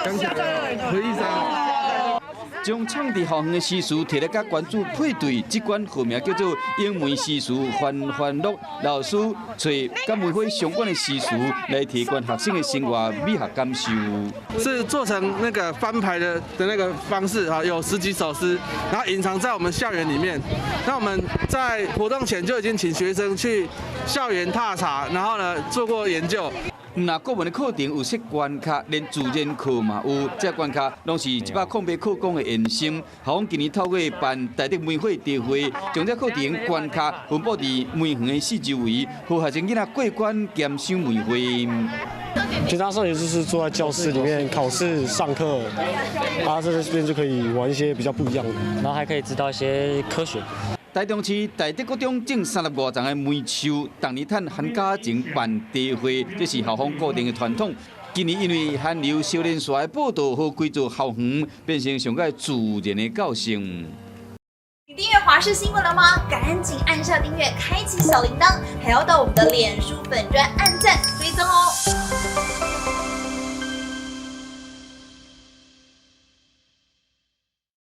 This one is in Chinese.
感谢，可以噻。将创治校园的诗词摕来甲关注配对，这款号名叫做英文诗词欢乐。老师找甲文化相关的诗词来提高学生的生活美学感受。是做成那个翻牌的那个方式啊，有10几首诗，然后隐藏在我们校园里面。那我们在活动前就已经请学生去校园踏查，然后呢做过研究。那国文的课程有设关卡，连自然课嘛有，这关卡拢是108课纲的延伸。校方今年透过办在地文化茶会，将这课程关卡分布伫梅园的4周围，让学生囡仔过关鉴赏梅花。平常上学就是坐在教室里面考试上课，在这边就可以玩一些比较不一样的，然后还可以知道一些科学。台中市台德国中种35丛的梅树，当年趁寒假前办茶会，这是校方固定的传统。今年因为寒流少年帅的报道和规则校园，变成上个自然的教性。你订阅华视新闻了吗？赶紧按下订阅，开启小铃铛，还要到我们的脸书粉专按赞追踪哦。